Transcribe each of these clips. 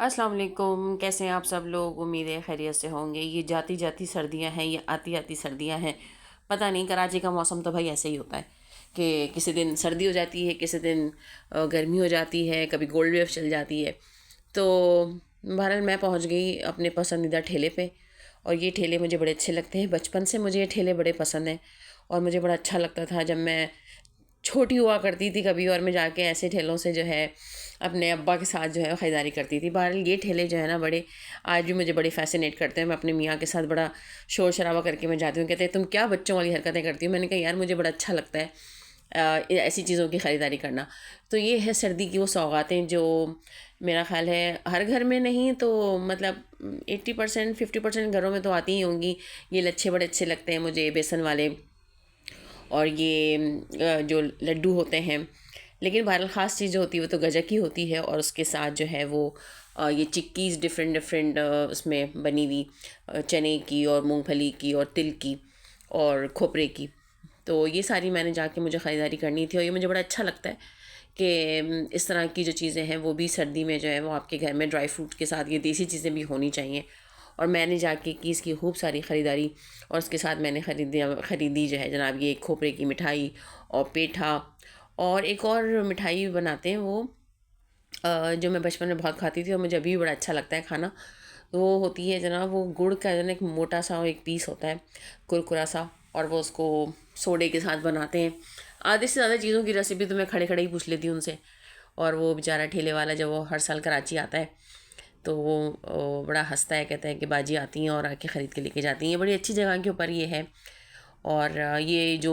अस्सलाम वालेकुम। कैसे हैं आप सब लोग? उम्मीद है खैरियत से होंगे। ये जाती जाती सर्दियां हैं, ये आती आती सर्दियां हैं। पता नहीं, कराची का मौसम तो भाई ऐसे ही होता है कि किसी दिन सर्दी हो जाती है, किसी दिन गर्मी हो जाती है, कभी गोल्ड वेव चल जाती है। तो बहरहाल मैं पहुंच गई अपने पसंदीदा ठेले पे। और ये ठेले मुझे बड़े अच्छे लगते हैं, बचपन से मुझे ये ठेले बड़े पसंद हैं। और मुझे बड़ा अच्छा लगता था जब मैं छोटी हुआ करती थी कभी, और मैं जाके ऐसे ठेलों से जो है अपने अब्बा के साथ जो है ख़रीदारी करती थी। बहरहाल ये ठेले जो है ना बड़े, आज भी मुझे बड़े फ़ैसिनेट करते हैं। मैं अपने मियाँ के साथ बड़ा शोर शराबा करके मैं जाती हूँ। कहते हैं तुम क्या बच्चों वाली हरकतें करती हो? मैंने कहा यार मुझे बड़ा अच्छा लगता है ऐसी चीज़ों की ख़रीदारी करना। तो ये है सर्दी की वो सौगातें जो मेरा ख़्याल है हर घर में नहीं तो मतलब 80% 50% घरों में तो आती ही होंगी। ये लच्छे बड़े अच्छे लगते हैं मुझे, बेसन वाले। और ये जो लड्डू होते हैं। लेकिन बहरहाल ख़ास चीज़ जो होती है वो तो गजक की होती है, और उसके साथ जो है वो ये चिक्कीज़ डिफरेंट डिफरेंट उसमें बनी हुई, चने की और मूंगफली की और तिल की और खोपरे की। तो ये सारी मैंने जाके मुझे ख़रीदारी करनी थी, और ये मुझे बड़ा अच्छा लगता है कि इस तरह की जो चीज़ें हैं वो भी सर्दी में जो है वो आपके घर में ड्राई फ्रूट के साथ ये देसी चीज़ें भी होनी चाहिए। और मैंने जाके की इसकी खूब सारी ख़रीदारी। और उसके साथ मैंने ख़रीदी जो है जनाब ये खोपरे की मिठाई और पेठा। और एक और मिठाई बनाते हैं वो जो मैं बचपन में बहुत खाती थी और मुझे अभी भी बड़ा अच्छा लगता है खाना। तो वो होती है जनाब वो गुड़ का जो ना एक मोटा सा एक पीस होता है, कुरकुरा सा, और वो उसको सोडे के साथ बनाते हैं। आधे से ज़्यादा चीज़ों की रेसिपी तो मैं खड़े खड़े ही पूछ लेती हूँ उनसे। और वो बेचारा ठेले वाला जब वो हर साल कराची आता है तो वो बड़ा हंसता है, कहता है कि बाजी आती हैं और आके ख़रीद के लेके जाती हैं। ये बड़ी अच्छी जगह के ऊपर ये है। और ये जो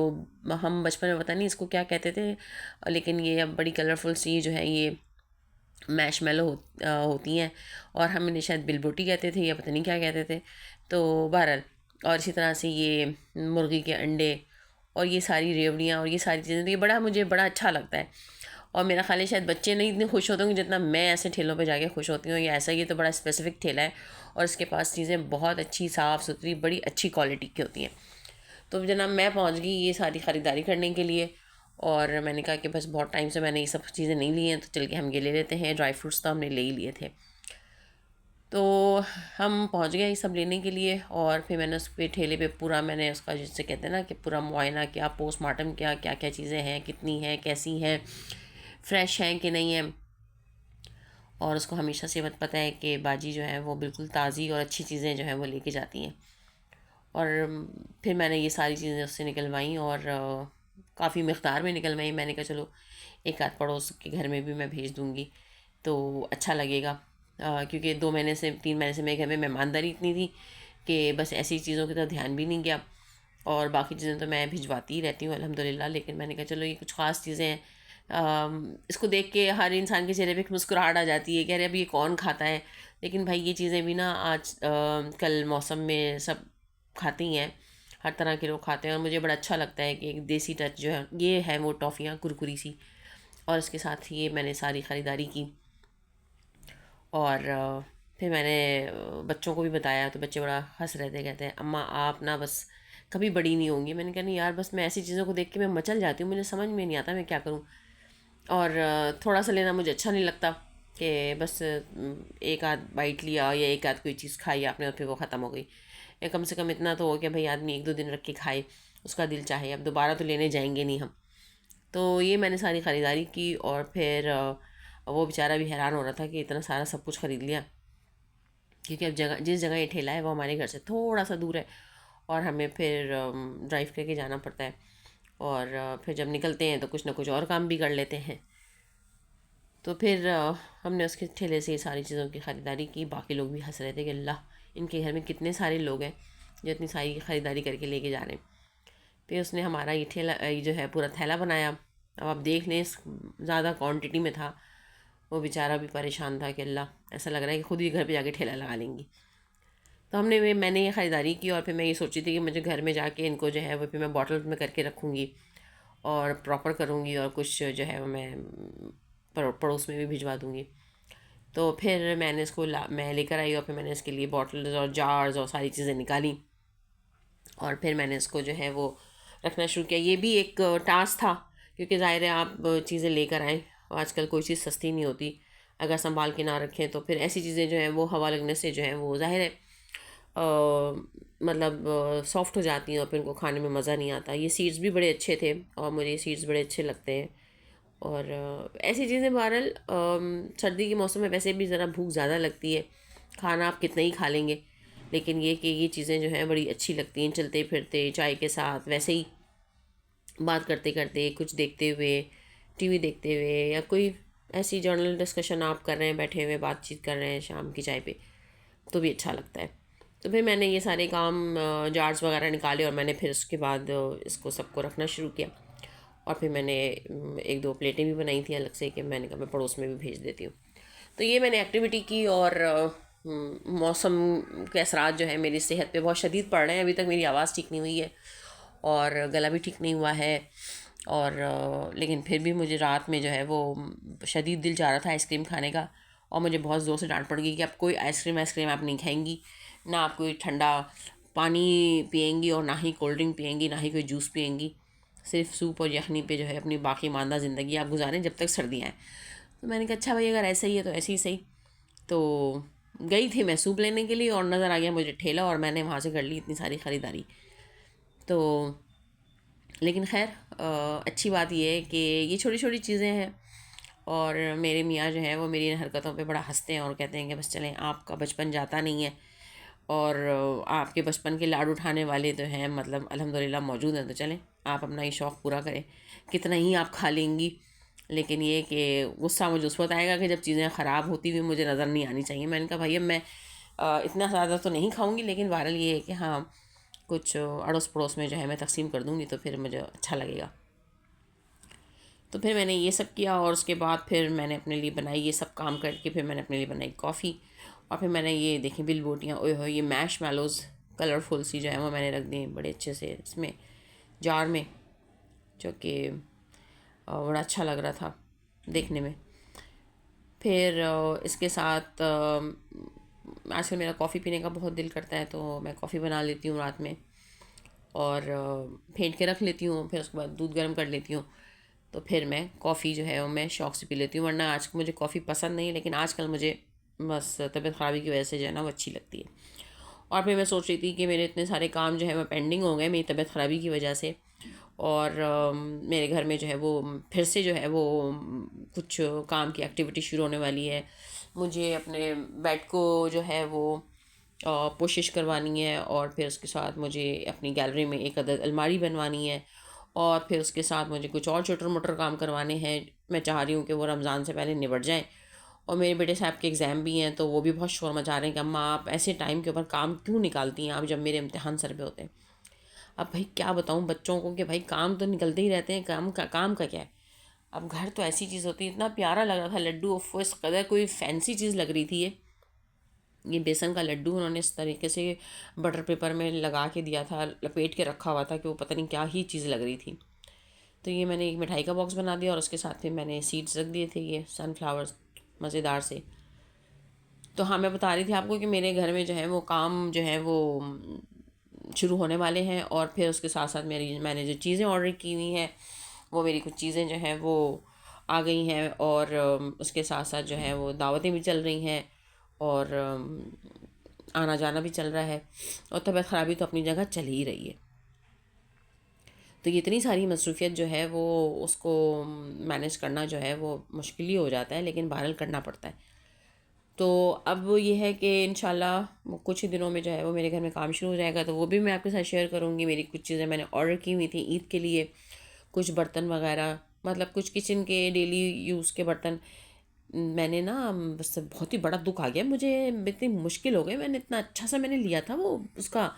हम बचपन में पता नहीं इसको क्या कहते थे, लेकिन ये अब बड़ी कलरफुल सी जो है ये मैशमेलो होती हैं। और हम इन्हें शायद बिलबोटी कहते थे या पता नहीं क्या कहते थे। तो बहरहाल, और इसी तरह से ये मुर्गी के अंडे और ये सारी रेवड़ियाँ और ये सारी चीज़ें, तो ये बड़ा मुझे बड़ा अच्छा लगता है। और मेरा ख्याल है शायद बच्चे नहीं इतने खुश होते होंगे जितना मैं ऐसे ठेलों पे जाके खुश होती हूँ। ये ऐसा, ये तो बड़ा स्पेसिफिक ठेला है और इसके पास चीज़ें बहुत अच्छी साफ़ सुथरी बड़ी अच्छी क्वालिटी की होती हैं। तो जनाब मैं पहुंच गई ये सारी ख़रीदारी करने के लिए। और मैंने कहा कि बस बहुत टाइम से मैंने ये सब चीज़ें नहीं ली हैं, तो चल के हम ये ले लेते हैं। ड्राई फ्रूट्स तो हमने ले ही लिए थे। तो हम पहुंच गए ये सब लेने के लिए। और फिर मैंने उस पे ठेले पे पूरा मैंने उसका जिससे कहते हैं ना कि पूरा मुआयना किया, पोस्टमार्टम किया, क्या क्या चीज़ें हैं, कितनी हैं, कैसी हैं, फ़्रेश हैं कि नहीं है। और उसको हमेशा से मत पता है कि बाजी जो है वो बिल्कुल ताज़ी और अच्छी चीज़ें जो हैं वो लेके जाती हैं। और फिर मैंने ये सारी चीज़ें उससे निकलवाई और काफ़ी मकदार में निकलवाई। मैंने कहा चलो एक आध पड़ोस के घर में भी मैं भेज दूँगी तो अच्छा लगेगा। क्योंकि 2 महीने से 3 महीने से मेरे घर में मेहमानदारी इतनी थी कि बस ऐसी चीज़ों की तरफ ध्यान भी नहीं गया। और बाकी चीज़ें तो मैं भिजवाती ही रहती हूँ अल्हम्दुलिल्लाह। लेकिन मैंने कहा चलो ये कुछ ख़ास चीज़ें हैं, इसको देख के हर इंसान के चेहरे पे एक मुस्कुराहट आ जाती है कि अरे अब ये कौन खाता है। लेकिन भाई ये चीज़ें भी ना आज कल मौसम में सब खाती हैं, हर तरह के लोग खाते हैं। और मुझे बड़ा अच्छा लगता है कि एक देसी टच जो है ये है वो टॉफ़ियाँ कुरकुरी सी। और इसके साथ ये मैंने सारी ख़रीदारी की। और फिर मैंने बच्चों को भी बताया तो बच्चे बड़ा हंस रहे थे, कहते हैं अम्मा आप ना बस कभी बड़ी नहीं होंगी। मैंने कहा नहीं यार, बस मैं ऐसी चीज़ों को देख के मैं मचल जाती हूँ, मुझे समझ में नहीं आता मैं क्या करूँ। और थोड़ा सा लेना मुझे अच्छा नहीं लगता कि बस एक आध बाइट लिया या एक आध कोई चीज़ खाई आपने और फिर वो ख़त्म हो गई। या कम से कम इतना तो हो कि भाई आदमी 1-2 दिन रख के खाए, उसका दिल चाहे। अब दोबारा तो लेने जाएंगे नहीं हम। तो ये मैंने सारी ख़रीदारी की। और फिर वो बेचारा भी हैरान हो रहा था कि इतना सारा सब कुछ ख़रीद लिया, क्योंकि अब जगह जिस जगह ये ठेला है वो हमारे घर से थोड़ा सा दूर है और हमें फिर ड्राइव करके जाना पड़ता है। और फिर जब निकलते हैं तो कुछ ना कुछ और काम भी कर लेते हैं। तो फिर हमने उसके ठेले से ये सारी चीज़ों की ख़रीदारी की। बाकी लोग भी हंस रहे थे कि अल्लाह, इनके घर में कितने सारे लोग हैं जो इतनी सारी ख़रीदारी करके लेके जा रहे हैं। फिर उसने हमारा ये ठेला ये जो है पूरा थैला बनाया। अब आप देख लें ज़्यादा क्वांटिटी में था। वो बेचारा भी परेशान था कि अल्लाह, ऐसा लग रहा है कि खुद ही घर पे जाके ठेला लगा लेंगी। तो मैंने ये ख़रीदारी की। और फिर मैं ये सोची थी कि मुझे घर में जाके इनको जो है वो फिर मैं बॉटल में करके रखूँगी और प्रॉपर करूँगी, और कुछ जो है वो मैं पड़ोस में भी भिजवा दूँगी। तो फिर मैंने मैं लेकर आई और फिर मैंने इसके लिए बॉटल्स और जार्स और सारी चीज़ें निकाली। और फिर मैंने इसको जो है वो रखना शुरू किया। ये भी एक टास्क था, क्योंकि ज़ाहिर है आप चीज़ें लेकर आएँ, आजकल कोई चीज़ सस्ती नहीं होती। अगर संभाल के ना रखें तो फिर ऐसी चीज़ें जो हैं वो हवा लगने से जो है वो ज़ाहिर है मतलब सॉफ्ट हो जाती हैं और फिर उनको खाने में मज़ा नहीं आता। ये सीड्स भी बड़े अच्छे थे और मुझे ये सीड्स बड़े अच्छे लगते हैं। और ऐसी चीज़ें बहरहाल सर्दी के मौसम में वैसे भी ज़रा भूख ज़्यादा लगती है, खाना आप कितना ही खा लेंगे, लेकिन ये कि ये चीज़ें जो हैं बड़ी अच्छी लगती हैं, चलते फिरते चाय के साथ, वैसे ही बात करते करते, कुछ देखते हुए, टीवी देखते हुए, या कोई ऐसी जर्नल डिस्कशन आप कर रहे हैं, बैठे हुए बातचीत कर रहे हैं शाम की चाय पे, तो भी अच्छा लगता है। तो फिर मैंने ये सारे काम जार्स वगैरह निकाले और मैंने फिर उसके बाद इसको सबको रखना शुरू किया। और फिर मैंने एक दो प्लेटें भी बनाई थी अलग से कि मैंने कहा मैं पड़ोस में भी भेज देती हूँ। तो ये मैंने एक्टिविटी की। और मौसम के असरात जो है मेरी सेहत पे बहुत शदीद पड़ रहे हैं। अभी तक मेरी आवाज़ ठीक नहीं हुई है और गला भी ठीक नहीं हुआ है। और लेकिन फिर भी मुझे रात में जो है वो शदीद दिल चाह रहा था आइसक्रीम खाने का, और मुझे बहुत ज़ोर से डांट पड़ गई कि अब कोई आइसक्रीम आप नहीं खाएंगी, ना आप कोई ठंडा पानी पियेंगी और ना ही कोल्ड ड्रिंक पियेंगी, ना ही कोई जूस पियेंगी। सिर्फ सूप और यखनी पे जो है अपनी बाकी मानदा ज़िंदगी आप गुजारें जब तक सर्दियाँ हैं। तो मैंने कहा अच्छा भाई अगर ऐसा ही है तो ऐसे ही सही। तो गई थी मैं सूप लेने के लिए और नज़र आ गया मुझे ठेला, और मैंने वहाँ से कर ली इतनी सारी ख़रीदारी। तो लेकिन खैर अच्छी बात ये है कि ये छोटी छोटी चीज़ें हैं। और मेरे मियाँ जो हैं वो मेरी इन हरकतों पे बड़ा हंसते हैं और कहते हैं कि बस चलें, आपका बचपन जाता नहीं है, और आपके बचपन के लाड उठाने वाले तो हैं मतलब अल्हम्दुलिल्लाह मौजूद हैं, तो चलें आप अपना ये शौक़ पूरा करें। कितना ही आप खा लेंगी, लेकिन ये कि गुस्सा मुझे उस वक्त आएगा कि जब चीज़ें ख़राब होती हुई मुझे नज़र नहीं आनी चाहिए। मैंने कहा भाई अब मैं इतना ज़्यादा तो नहीं खाऊंगी, लेकिन बहरहाल ये है कि हाँ कुछ अड़ोस पड़ोस में जो है मैं तकसीम कर दूँगी तो फिर मुझे अच्छा लगेगा। तो फिर मैंने ये सब किया और उसके बाद फिर मैंने अपने लिए बनाई, ये सब काम करके फिर मैंने अपने लिए बनाई कॉफ़ी। और फिर मैंने ये देखी बिल बोटियाँ, ओए हो ये मैश मैलोज़ कलरफुल सी जो है वो मैंने रख दी बड़े अच्छे से इसमें जार में, जो कि बड़ा अच्छा लग रहा था देखने में। फिर इसके साथ आजकल मेरा कॉफ़ी पीने का बहुत दिल करता है, तो मैं कॉफ़ी बना लेती हूँ रात में और फेंट के रख लेती हूँ, फिर उसके बाद दूध गर्म कर लेती हूँ। तो फिर मैं कॉफ़ी जो है वो मैं शौक़ से पी लेती हूँ, वरना आज मुझे कॉफ़ी पसंद नहीं है, लेकिन आजकल मुझे बस तबीयत ख़राबी की वजह से जो है ना वो अच्छी लगती है। और फिर मैं सोच रही थी कि मेरे इतने सारे काम जो है वो पेंडिंग हो गए मेरी तबीयत ख़राबी की वजह से, और मेरे घर में जो है वो फिर से जो है वो कुछ काम की एक्टिविटी शुरू होने वाली है। मुझे अपने बेड को जो है वो पुशिश करवानी है, और फिर उसके साथ मुझे अपनी गैलरी में एक अदद अलमारी बनवानी है, और फिर उसके साथ मुझे कुछ और छोटर मोटर काम करवाने हैं। मैं चाह रही हूँ कि वो रमज़ान से पहले निबट जाएँ। और मेरे बेटे साहब के एग्ज़ाम भी हैं, तो वो भी बहुत शोर मचा रहे हैं कि अम्मा आप ऐसे टाइम के ऊपर काम क्यों निकालती हैं आप जब मेरे इम्तिहान सर पे होते हैं। अब भाई क्या बताऊँ बच्चों को कि भाई काम तो निकलते ही रहते हैं, काम का क्या है। अब घर तो ऐसी चीज़ होती है, इतना प्यारा लग रहा था लड्डू, ऑफ इस कदर कोई फैंसी चीज़ लग रही थी ये बेसन का लड्डू उन्होंने इस तरीके से बटर पेपर में लगा के दिया था, लपेट के रखा हुआ था कि वो पता नहीं क्या ही चीज़ लग रही थी। तो ये मैंने एक मिठाई का बॉक्स बना दिया और उसके साथ में मैंने सीड्स रख दिए थे ये सनफ्लावर्स मज़ेदार से। तो हाँ मैं बता रही थी आपको कि मेरे घर में जो है वो काम जो है वो शुरू होने वाले हैं, और फिर उसके साथ साथ मैंने जो चीज़ें ऑर्डर की हुई हैं वो मेरी कुछ चीज़ें जो हैं वो आ गई हैं, और उसके साथ साथ जो है वो दावतें भी चल रही हैं, और आना जाना भी चल रहा है, और तबीयत ख़राबी तो अपनी जगह चल ही रही है। तो ये इतनी सारी मसरूफ़ियत जो है वो उसको मैनेज करना जो है वो मुश्किल ही हो जाता है, लेकिन बहरहाल करना पड़ता है। तो अब ये है कि इंशाल्लाह कुछ ही दिनों में जो है वो मेरे घर में काम शुरू हो जाएगा, तो वो भी मैं आपके साथ शेयर करूँगी। मेरी कुछ चीज़ें मैंने ऑर्डर की हुई थी ईद के लिए, कुछ बर्तन वगैरह, मतलब कुछ किचन के डेली यूज़ के बर्तन। मैंने ना बस बहुत ही बड़ा दुख आ गया मुझे, इतनी मुश्किल हो गई। मैंने इतना अच्छा सा मैंने लिया था वो उसका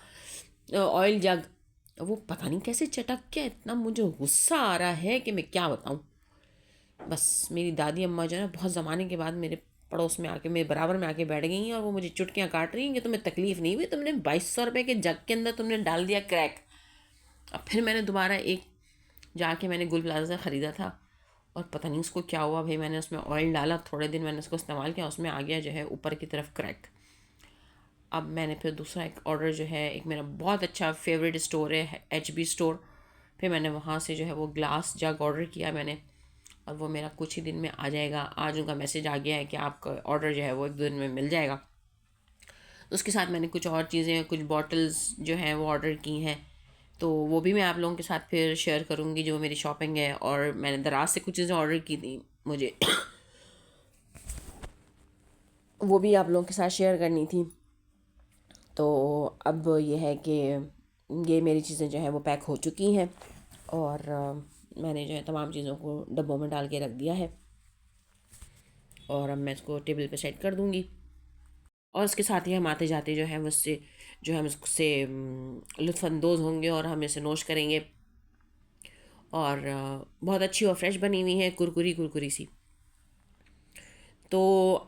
ऑयल जग, वो पता नहीं कैसे चटक गया। इतना मुझे गुस्सा आ रहा है कि मैं क्या बताऊँ। बस मेरी दादी अम्मा जो है ना बहुत ज़माने के बाद मेरे पड़ोस में आके मेरे बराबर में आके बैठ गई हैं, और वो मुझे चुटकियाँ काट रही हैं कि तुम्हें तकलीफ़ नहीं हुई, तुमने 2200 रुपये के जग के अंदर तुमने डाल दिया क्रैक। अब फिर मैंने दोबारा एक जाके मैंने गुल प्लाजा से ख़रीदा था, और पता नहीं उसको क्या हुआ भाई, मैंने उसमें ऑयल डाला, थोड़े दिन मैंने उसको इस्तेमाल किया, उसमें आ गया जो है ऊपर की तरफ क्रैक। अब मैंने फिर दूसरा एक ऑर्डर जो है, एक मेरा बहुत अच्छा फेवरेट स्टोर है HB स्टोर, फिर मैंने वहाँ से जो है वो ग्लास जग ऑर्डर किया मैंने, और वो मेरा कुछ ही दिन में आ जाएगा। आज उनका मैसेज आ गया है कि आपका ऑर्डर जो है वो 1-2 दिन में मिल जाएगा। तो उसके साथ मैंने कुछ और चीज़ें, कुछ बॉटल्स जो हैं वो ऑर्डर की हैं, तो वो भी मैं आप लोगों के साथ फिर शेयर करूँगी जो मेरी शॉपिंग है। और मैंने दराज से कुछ चीज़ें ऑर्डर की थी मुझे वो भी आप लोगों के साथ शेयर करनी थी। तो अब ये है कि ये मेरी चीज़ें जो हैं वो पैक हो चुकी हैं, और मैंने जो है तमाम चीज़ों को डब्बों में डाल के रख दिया है, और अब मैं इसको टेबल पे सेट कर दूँगी। और उसके साथ ही हम आते जाते जो हैं उससे जो हम उससे लुत्फ़अंदोज़ होंगे और हम इसे नोश करेंगे। और बहुत अच्छी और फ्रेश बनी हुई है, कुरकुरी कुरकुरी सी। तो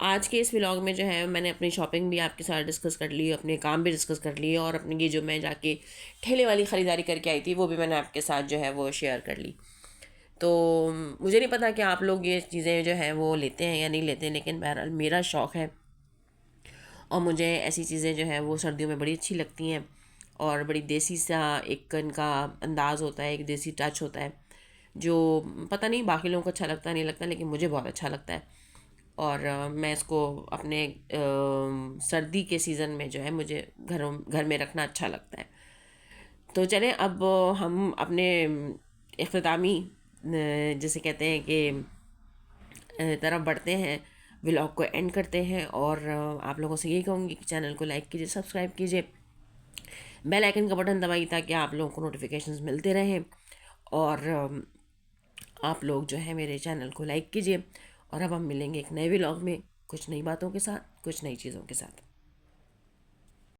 आज के इस व्लॉग में जो है मैंने अपनी शॉपिंग भी आपके साथ डिस्कस कर ली, अपने काम भी डिस्कस कर लिए, और अपनी ये जो मैं जाके ठेले वाली ख़रीदारी करके आई थी वो भी मैंने आपके साथ जो है वो शेयर कर ली। तो मुझे नहीं पता कि आप लोग ये चीज़ें जो हैं वो लेते हैं या नहीं लेते हैं, लेकिन बहरहाल मेरा शौक़ है और मुझे ऐसी चीज़ें जो हैं वो सर्दियों में बड़ी अच्छी लगती हैं। और बड़ी देसी सा एक इनका अंदाज़ होता है, एक देसी टच होता है, जो पता नहीं बाकी लोगों को अच्छा लगता नहीं लगता, लेकिन मुझे बहुत अच्छा लगता है। और मैं इसको अपने सर्दी के सीज़न में जो है मुझे घर में रखना अच्छा लगता है। तो चलें अब हम अपने इख्तितामी जिसे कहते हैं कि तरफ बढ़ते हैं, व्लॉग को एंड करते हैं। और आप लोगों से यही कहूँगी कि चैनल को लाइक कीजिए, सब्सक्राइब कीजिए, बेल आइकन का बटन दबाइए ताकि आप लोगों को नोटिफिकेशंस मिलते रहें। और आप लोग जो है मेरे चैनल को लाइक कीजिए। और अब हम मिलेंगे एक नए व्लॉग में, कुछ नई बातों के साथ, कुछ नई चीज़ों के साथ।